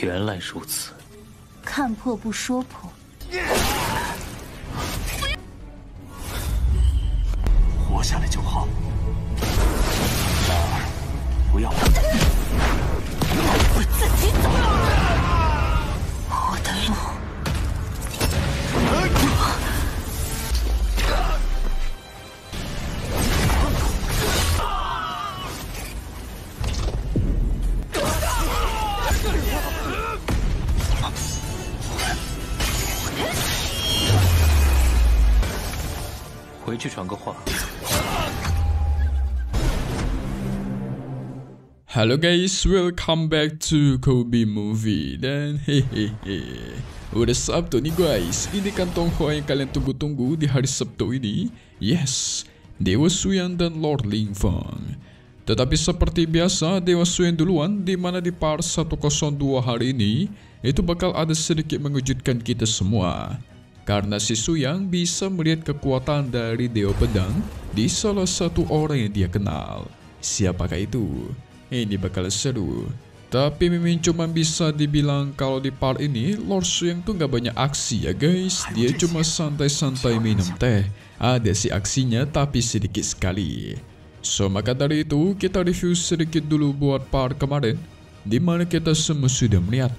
原来如此，看破不说破。活下来就好。大儿，不要。我自己走。我的路。回去传个话。Halo guys, welcome back to Kobe Movie. Dan hehehe, udah Sabtu nih guys. Ini kan Tonghua yang kalian tunggu-tunggu di hari Sabtu ini. Yes, Dewa Suyang dan Lord Lingfeng. Tetapi seperti biasa, Dewa Suyang duluan, dimana di part 102 hari ini itu bakal ada sedikit mengejutkan kita semua. Karena si Suyang bisa melihat kekuatan dari Dewa Pedang di salah satu orang yang dia kenal. Siapakah itu? Ini bakal seru. Tapi mimin cuma bisa dibilang kalau di part ini Lord Suyang tuh gak banyak aksi ya guys. Dia cuma santai-santai minum teh. Ada sih aksinya tapi sedikit sekali. So maka dari itu kita review sedikit dulu buat part kemarin, dimana kita semua sudah melihat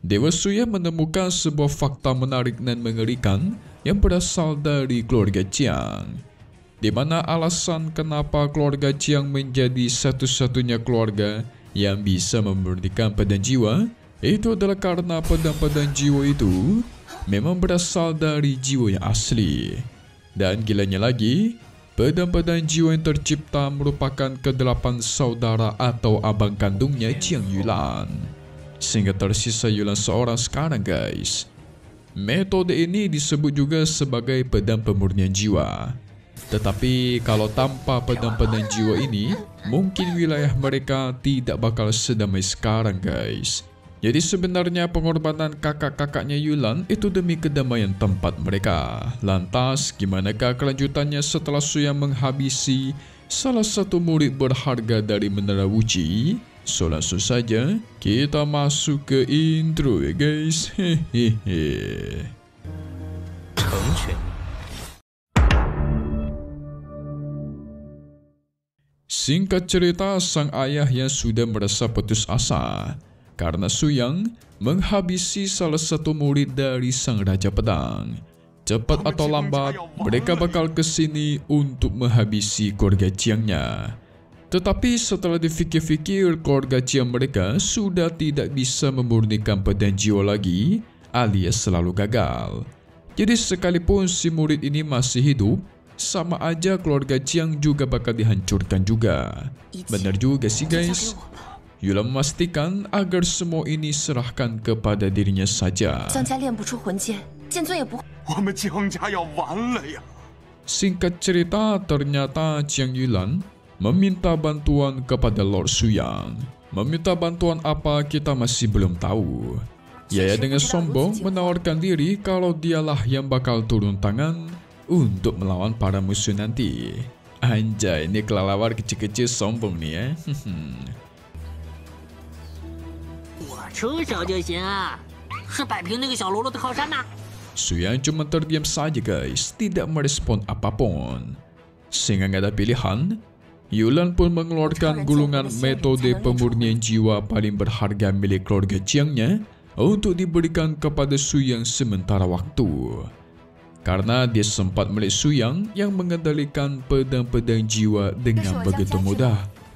Dewa Suyang menemukan sebuah fakta menarik dan mengerikan yang berasal dari keluarga Jiang, di mana alasan kenapa keluarga Jiang menjadi satu-satunya keluarga yang bisa memurnikan pedang jiwa itu adalah karena pedang-pedang jiwa itu memang berasal dari jiwa yang asli. Dan gilanya lagi, pedang-pedang jiwa yang tercipta merupakan ke-8 saudara atau abang kandungnya Jiang Yulan, sehingga tersisa Yulan seorang sekarang guys. Metode ini disebut juga sebagai pedang pemurnian jiwa. Tetapi kalau tanpa pedang-pedang jiwa ini, mungkin wilayah mereka tidak bakal sedamai sekarang guys. Jadi sebenarnya pengorbanan kakak-kakaknya Yulan itu demi kedamaian tempat mereka. Lantas gimanakah kelanjutannya setelah Suyang menghabisi salah satu murid berharga dari Menara Wuji? So langsung saja kita masuk ke intro ya guys. Hehehe. Singkat cerita, sang ayah yang sudah merasa putus asa karena Suyang menghabisi salah satu murid dari sang Raja Pedang. Cepat atau lambat, mereka bakal kesini untuk menghabisi keluarga Jiangnya. Tetapi setelah dipikir-fikir, keluarga Jiang mereka sudah tidak bisa memurnikan pedang jiwa lagi, alias selalu gagal. Jadi sekalipun si murid ini masih hidup, sama aja keluarga Jiang juga bakal dihancurkan juga. Benar juga sih guys. Yulan memastikan agar semua ini serahkan kepada dirinya saja. Singkat cerita, ternyata Jiang Yulan meminta bantuan kepada Lord Suyang. Meminta bantuan apa kita masih belum tahu. Ia dengan sombong menawarkan diri kalau dialah yang bakal turun tangan untuk melawan para musuh nanti. Anjay, ini kelelawar kecil-kecil sombong nih ya. Suyang cuma terdiam saja guys, tidak merespon apapun. Sehingga nggak ada pilihan, Yulan pun mengeluarkan gulungan metode pemurnian jiwa paling berharga milik keluarga Jiangnya untuk diberikan kepada Suyang sementara waktu. Karena dia sempat melihat Suyang yang mengendalikan pedang-pedang jiwa dengan begitu mudah.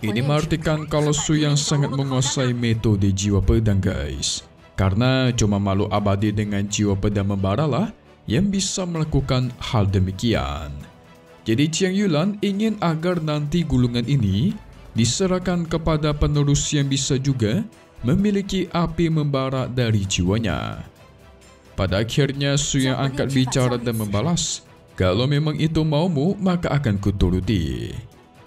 Ini mengartikan kalau Suyang sangat menguasai metode jiwa pedang guys. Karena cuma makhluk abadi dengan jiwa pedang membara lah yang bisa melakukan hal demikian. Jadi Jiang Yulan ingin agar nanti gulungan ini diserahkan kepada penerus yang bisa juga memiliki api membara dari jiwanya. Pada akhirnya Suyang angkat bicara dan membalas, kalau memang itu maumu maka akan kuturuti.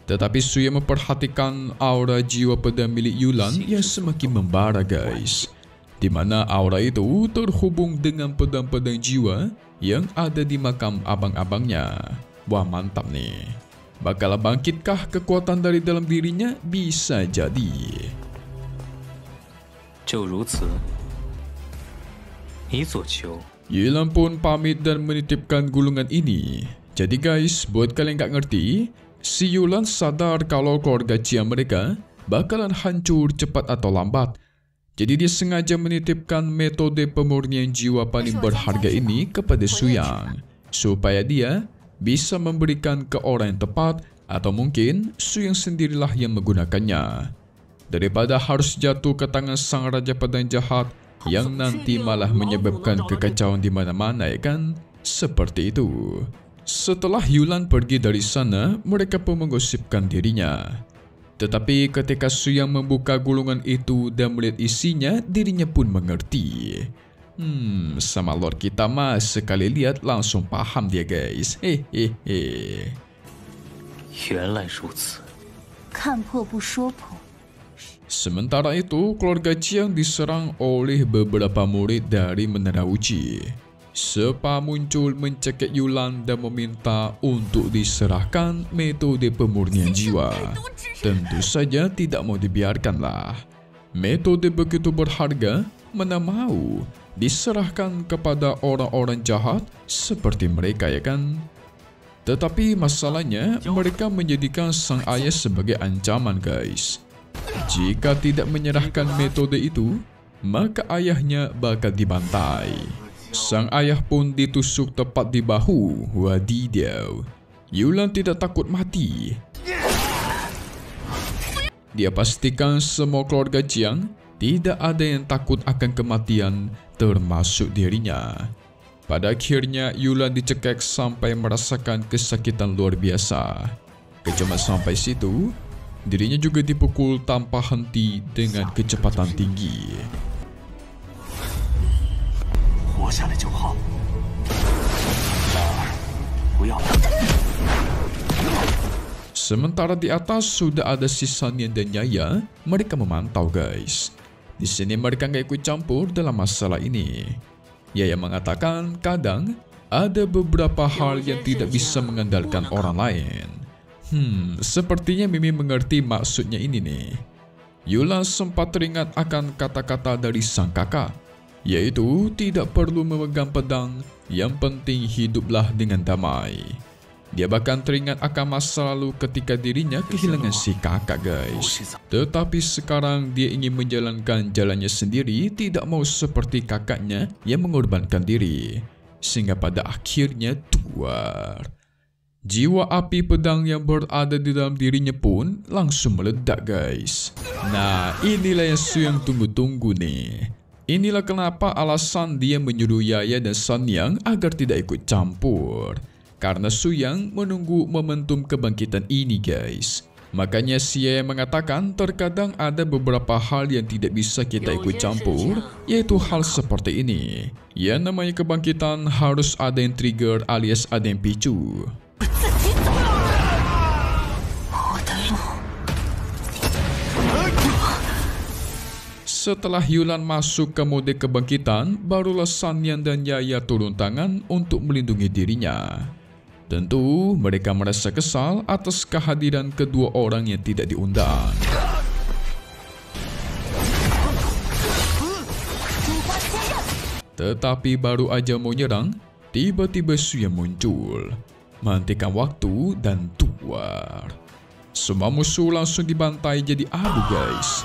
Tetapi Suyang memperhatikan aura jiwa pedang milik Yulan yang semakin membara guys, di mana aura itu terhubung dengan pedang-pedang jiwa yang ada di makam abang-abangnya. Wah mantap nih. Bakal bangkitkah kekuatan dari dalam dirinya? Bisa jadi. 就如此，你所求。 Yulan pun pamit dan menitipkan gulungan ini. Jadi guys, buat kalian gak ngerti, si Yulan sadar kalau keluarga Jiang mereka bakalan hancur cepat atau lambat. Jadi dia sengaja menitipkan metode pemurnian jiwa paling berharga ini kepada Suyang, supaya dia bisa memberikan ke orang yang tepat, atau mungkin Suyang sendirilah yang menggunakannya. Daripada harus jatuh ke tangan sang raja pedang jahat yang nanti malah menyebabkan kekacauan di mana-mana, ya kan? Seperti itu. Setelah Yulan pergi dari sana, mereka pun menggosipkan dirinya. Tetapi ketika Suyang membuka gulungan itu dan melihat isinya, dirinya pun mengerti. Sama Lord kita mah sekali lihat langsung paham dia guys. Hehehe. 原来如此。看破不说破。 Sementara itu, keluarga Jiang diserang oleh beberapa murid dari Menara Uji. Sepa muncul mencekik Yulan dan meminta untuk diserahkan metode pemurnian jiwa. Tentu saja tidak mau dibiarkanlah. Metode begitu berharga, mana mau diserahkan kepada orang-orang jahat seperti mereka, ya kan? Tetapi masalahnya, mereka menjadikan sang ayah sebagai ancaman guys. Jika tidak menyerahkan metode itu, maka ayahnya bakal dibantai. Sang ayah pun ditusuk tepat di bahu. Wadidaw. Yulan tidak takut mati. Dia pastikan semua keluarga Jiang tidak ada yang takut akan kematian, termasuk dirinya. Pada akhirnya Yulan dicekik sampai merasakan kesakitan luar biasa. Cuma sampai situ, dirinya juga dipukul tanpa henti dengan kecepatan tinggi. Sementara di atas sudah ada si Sanyan dan Yaya, mereka memantau guys. Di sini mereka nggak ikut campur dalam masalah ini. Yaya mengatakan kadang ada beberapa hal yang tidak bisa mengandalkan orang lain. Sepertinya Mimi mengerti maksudnya ini nih. Yulan sempat teringat akan kata-kata dari sang kakak, yaitu tidak perlu memegang pedang, yang penting hiduplah dengan damai. Dia bahkan teringat akan masa lalu ketika dirinya kehilangan si kakak guys. Tetapi sekarang dia ingin menjalankan jalannya sendiri, tidak mau seperti kakaknya yang mengorbankan diri. Sehingga pada akhirnya tuar. Jiwa api pedang yang berada di dalam dirinya pun langsung meledak guys. Nah, inilah yang Suyang tunggu-tunggu nih. Inilah kenapa alasan dia menyuruh Yaya dan Sanyang agar tidak ikut campur. Karena Suyang menunggu momentum kebangkitan ini guys. Makanya si Yaya mengatakan terkadang ada beberapa hal yang tidak bisa kita ikut campur, yaitu hal seperti ini. Ya namanya kebangkitan harus ada yang trigger alias ada yang picu. Setelah Yulan masuk ke mode kebangkitan, barulah Sanyan dan Yaya turun tangan untuk melindungi dirinya. Tentu mereka merasa kesal atas kehadiran kedua orang yang tidak diundang. Tetapi baru aja mau nyerang, tiba-tiba Suyang muncul, menghentikan waktu dan tuar. Semua musuh langsung dibantai jadi abu guys.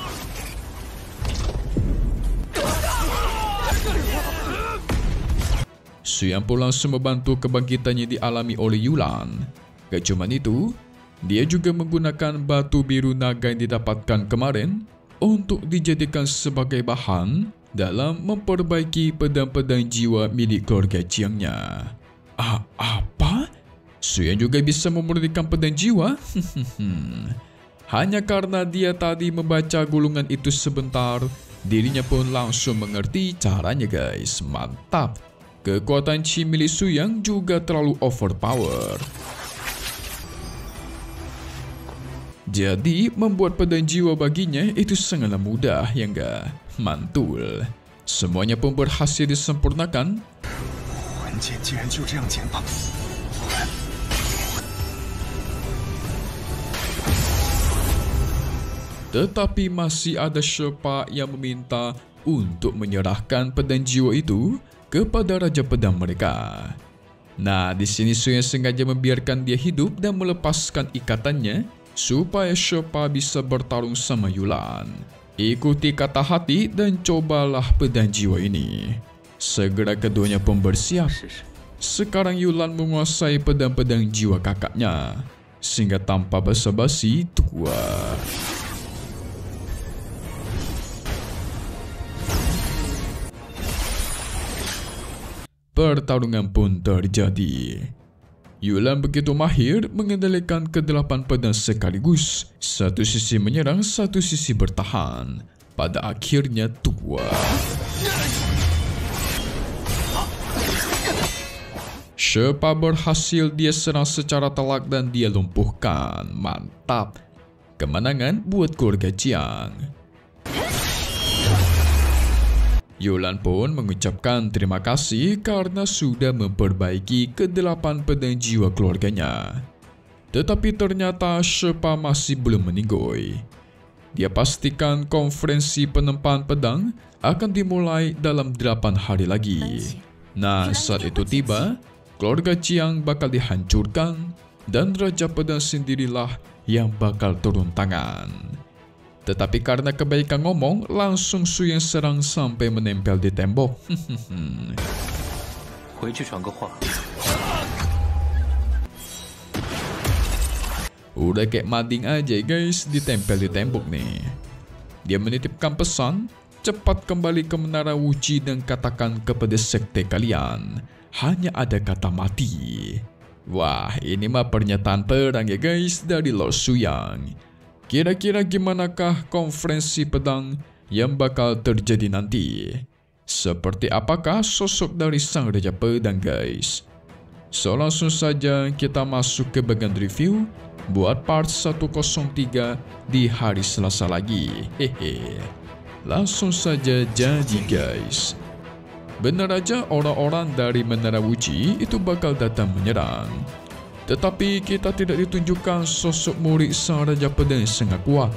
Suyang pun langsung membantu kebangkitannya dialami oleh Yulan. Gak cuma itu, dia juga menggunakan batu biru naga yang didapatkan kemarin untuk dijadikan sebagai bahan dalam memperbaiki pedang-pedang jiwa milik keluarga Jiangnya. Apa? Suyang juga bisa memurnikan pedang jiwa? Hanya karena dia tadi membaca gulungan itu sebentar, dirinya pun langsung mengerti caranya guys. Mantap. Kekuatan chi milik Suyang juga terlalu overpower. Jadi membuat pedang jiwa baginya itu sangatlah mudah, ya enggak? Mantul. Semuanya pun berhasil disempurnakan. Tetapi masih ada Shepa yang meminta untuk menyerahkan pedang jiwa itu kepada Raja Pedang mereka. Nah, di sini Suyang sengaja membiarkan dia hidup dan melepaskan ikatannya supaya Shepa bisa bertarung sama Yulan. Ikuti kata hati dan cobalah pedang jiwa ini. Segera keduanya pun bersiap. Sekarang Yulan menguasai pedang-pedang jiwa kakaknya, sehingga tanpa basa-basi tua. Pertarungan pun terjadi. Yulan begitu mahir mengendalikan ke-8 pedang sekaligus. Satu sisi menyerang, satu sisi bertahan. Pada akhirnya tua. Shepa berhasil dia serang secara telak dan dia lumpuhkan. Mantap. Kemenangan buat keluarga Jiang. Yulan pun mengucapkan terima kasih karena sudah memperbaiki ke-8 pedang jiwa keluarganya. Tetapi ternyata Shepa masih belum meninggoy. Dia pastikan konferensi penempaan pedang akan dimulai dalam 8 hari lagi. Nah, saat itu tiba, keluarga Jiang bakal dihancurkan dan Raja Pedang sendirilah yang bakal turun tangan. Tetapi karena kebaikan ngomong, langsung Suyang serang sampai menempel di tembok. Udah kayak mading aja guys, ditempel di tembok nih. Dia menitipkan pesan, cepat kembali ke Menara Wuji dan katakan kepada sekte kalian, hanya ada kata mati. Wah, ini mah pernyataan perang ya guys dari Lord Suyang. Kira-kira gimanakah konferensi pedang yang bakal terjadi nanti? Seperti apakah sosok dari sang Raja Pedang guys? So langsung saja kita masuk ke bagian review buat part 103 di hari Selasa lagi. Hehe. Langsung saja jadi guys. Benar aja orang-orang dari Menara Wuji itu bakal datang menyerang. Tetapi kita tidak ditunjukkan sosok murid sang Raja Pedang yang sangat kuat.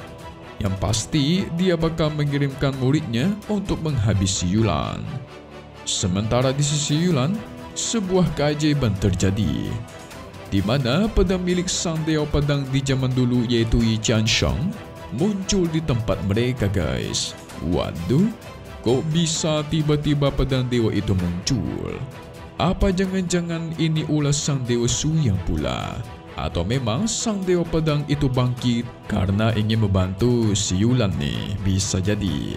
Yang pasti dia bakal mengirimkan muridnya untuk menghabisi Yulan. Sementara di sisi Yulan, sebuah keajaiban terjadi. Di mana pedang milik sang Dewa Pedang di zaman dulu yaitu Yi Qiansheng muncul di tempat mereka guys. Waduh, kok bisa tiba-tiba pedang dewa itu muncul? Apa jangan-jangan ini ulah sang Dewa Suyang pula? Atau memang sang Dewa Pedang itu bangkit karena ingin membantu si Yulan nih? Bisa jadi.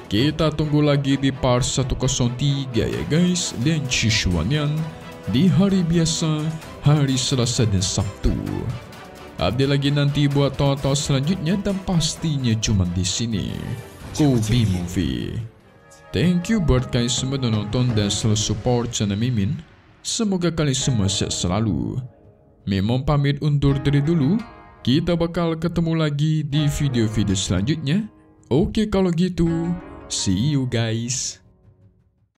Kita tunggu lagi di part 103 ya guys. Dan Shishuanian di hari biasa, hari Selasa dan Sabtu. Update lagi nanti buat tonton selanjutnya dan pastinya cuma di sini. Kobe Movie. Thank you buat kalian semua yang nonton dan selalu support channel Mimin. Semoga kalian semua sehat selalu. Mimin pamit undur diri dulu. Kita bakal ketemu lagi di video-video selanjutnya. Oke kalau gitu, see you guys.